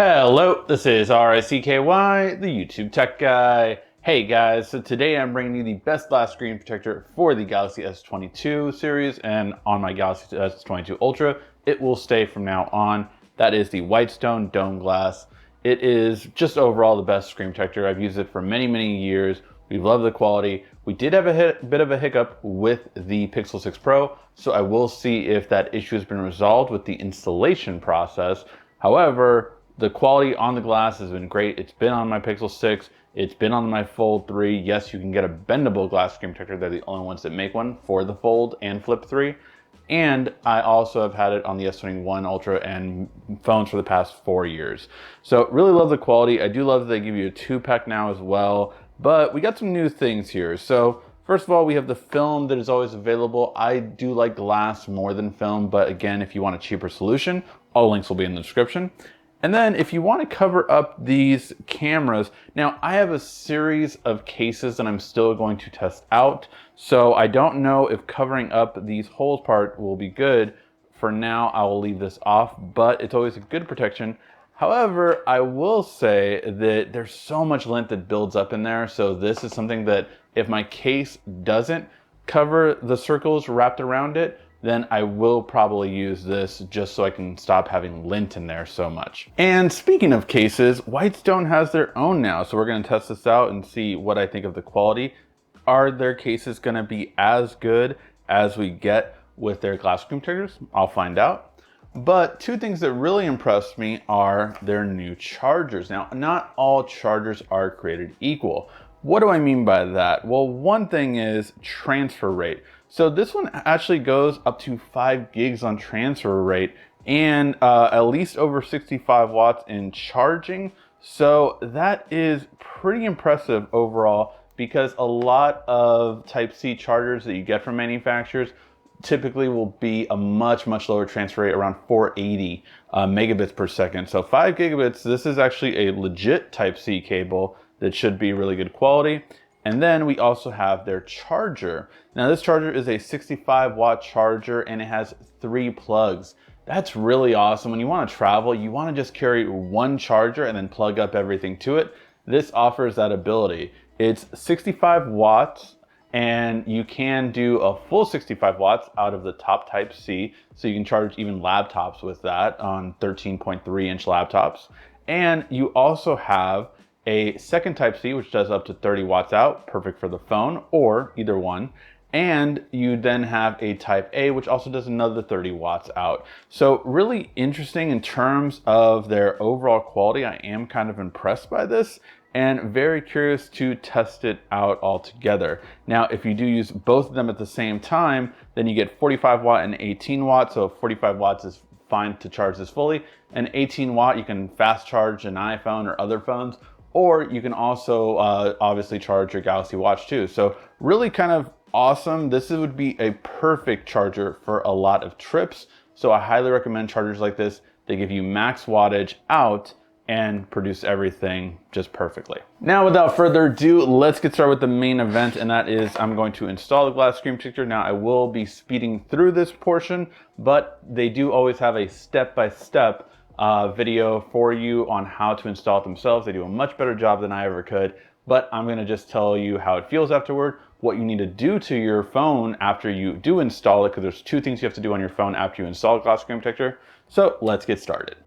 Hello, this is RICKY, the YouTube Tech Guy. Hey guys, so today I'm bringing you the best glass screen protector for the Galaxy S22 series, and on my Galaxy S22 Ultra, it will stay from now on. That is the Whitestone Dome Glass. It is just overall the best screen protector. I've used it for many years. We love the quality. We did have a bit of a hiccup with the Pixel 6 Pro, so I will see if that issue has been resolved with the installation process. However, the quality on the glass has been great. It's been on my Pixel 6. It's been on my Fold 3. Yes, you can get a bendable glass screen protector. They're the only ones that make one for the Fold and Flip 3. And I also have had it on the S21 Ultra and phones for the past 4 years. So really love the quality. I do love that they give you a 2-pack now as well. But we got some new things here. So first of all, we have the film that is always available. I do like glass more than film, but again, if you want a cheaper solution, all links will be in the description. And then if you want to cover up these cameras, now I have a series of cases that I'm still going to test out. So I don't know if covering up these holes part will be good. For now, I will leave this off, but it's always a good protection. However, I will say that there's so much lint that builds up in there. So this is something that if my case doesn't cover the circles wrapped around it, then I will probably use this just so I can stop having lint in there so much. And speaking of cases, Whitestone has their own now. So we're gonna test this out and see what I think of the quality. Are their cases gonna be as good as we get with their glass screen protectors? I'll find out. But two things that really impressed me are their new chargers. Now, not all chargers are created equal. What do I mean by that? Well, one thing is transfer rate. So this one actually goes up to 5 gigs on transfer rate and at least over 65 watts in charging. So that is pretty impressive overall, because a lot of Type-C chargers that you get from manufacturers typically will be a much lower transfer rate, around 480 megabits per second. So 5 gigabits, this is actually a legit Type-C cable that should be really good quality. And then we also have their charger. Now this charger is a 65 watt charger and it has 3 plugs. That's really awesome. When you want to travel, you want to just carry one charger and then plug up everything to it. This offers that ability. It's 65 watts and you can do a full 65 watts out of the top Type-C. So you can charge even laptops with that on 13.3 inch laptops. And you also have a second Type-C, which does up to 30 watts out, perfect for the phone or either one. And you then have a Type-A, which also does another 30 watts out. So really interesting in terms of their overall quality. I am kind of impressed by this and very curious to test it out altogether. Now, if you do use both of them at the same time, then you get 45 watt and 18 watt. So 45 watts is fine to charge this fully. And 18 watt, you can fast charge an iPhone or other phones, or you can also obviously charge your Galaxy Watch too. So really kind of awesome. This would be a perfect charger for a lot of trips. So I highly recommend chargers like this. They give you max wattage out and produce everything just perfectly. Now, without further ado, let's get started with the main event, and that is I'm going to install the glass screen protector. Now, I will be speeding through this portion, but they do always have a step-by-step video for you on how to install it themselves. They do a much better job than I ever could, but I'm gonna just tell you how it feels afterward, what you need to do to your phone after you do install it, because there's 2 things you have to do on your phone after you install a glass screen protector. So let's get started.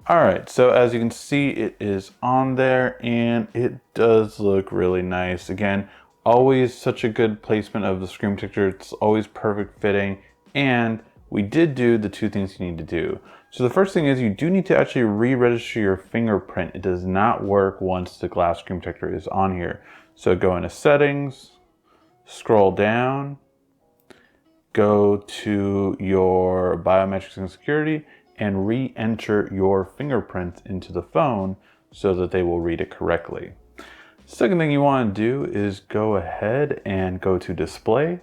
All right, so as you can see, it is on there and it does look really nice. Again, always such a good placement of the screen protector. It's always perfect fitting. And we did do the two things you need to do. So the first thing is you do need to actually re-register your fingerprint. It does not work once the glass screen protector is on here. So go into settings, scroll down, go to your biometrics and security, and re-enter your fingerprints into the phone so that they will read it correctly. Second thing you want to do is go ahead and go to display,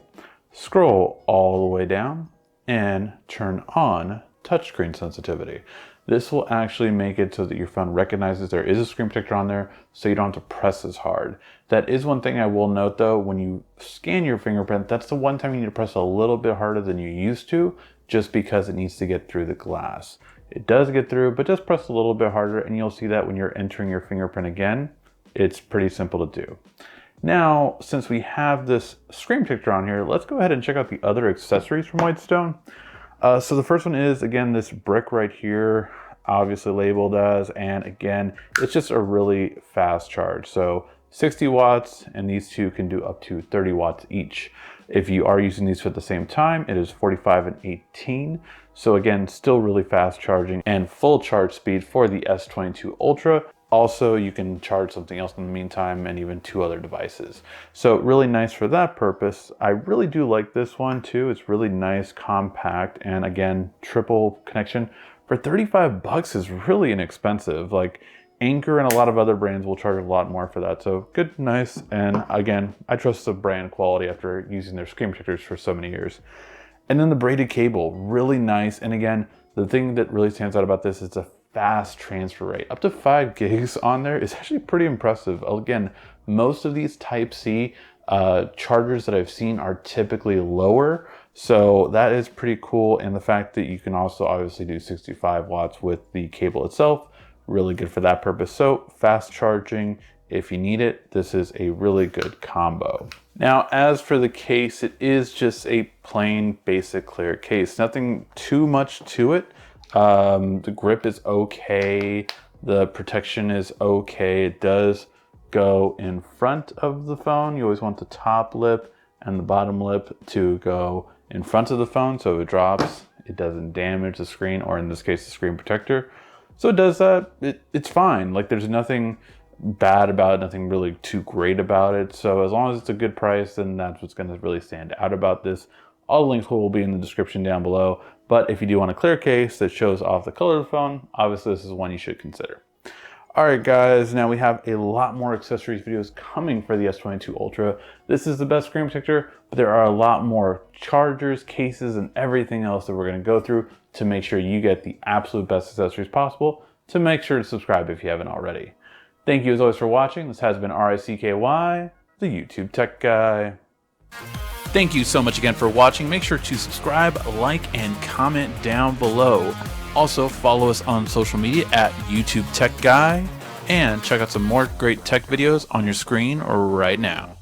scroll all the way down, and turn on touchscreen sensitivity. This will actually make it so that your phone recognizes there is a screen protector on there, so you don't have to press as hard. That is one thing I will note though, when you scan your fingerprint, that's the one time you need to press a little bit harder than you used to, just because it needs to get through the glass. It does get through, but just press a little bit harder and you'll see that when you're entering your fingerprint again, it's pretty simple to do. Now, since we have this screen protector on here, let's go ahead and check out the other accessories from Whitestone. So the first one is, again, this brick right here, obviously labeled as, and again, it's just a really fast charge. So 60 watts, and these two can do up to 30 watts each. If you are using these at the same time, it is 45 and 18. So again, still really fast charging and full charge speed for the S22 Ultra. Also, you can charge something else in the meantime and even 2 other devices. So really nice for that purpose. I really do like this one too. It's really nice, compact, and again, triple connection. For 35 bucks is really inexpensive. Like Anker and a lot of other brands will charge a lot more for that. So good, nice, and again, I trust the brand quality after using their screen protectors for so many years. And then the braided cable, really nice. And again, the thing that really stands out about this is a fast transfer rate. Up to 5 gigs on there is actually pretty impressive. Again, most of these Type-C chargers that I've seen are typically lower. So that is pretty cool. And the fact that you can also obviously do 65 watts with the cable itself, really good for that purpose. So fast charging, if you need it, this is a really good combo. Now, as for the case, it is just a plain basic clear case. Nothing too much to it. The grip is okay. The protection is okay. It does go in front of the phone. You always want the top lip and the bottom lip to go in front of the phone. So if it drops, it doesn't damage the screen, or in this case, the screen protector. So it does that. It's fine. Like there's nothing bad about it, nothing really too great about it. So as long as it's a good price, then that's what's going to really stand out about this. All the links will be in the description down below. But if you do want a clear case that shows off the color of the phone, obviously this is one you should consider. All right, guys, now we have a lot more accessories videos coming for the S22 Ultra. This is the best screen protector, but there are a lot more chargers, cases, and everything else that we're going to go through to make sure you get the absolute best accessories possible. So make sure to subscribe if you haven't already. Thank you as always for watching. This has been RICKY, the YouTube Tech Guy. Thank you so much again for watching. Make sure to subscribe, like, and comment down below. Also, follow us on social media at YouTube Tech Guy, and check out some more great tech videos on your screen right now.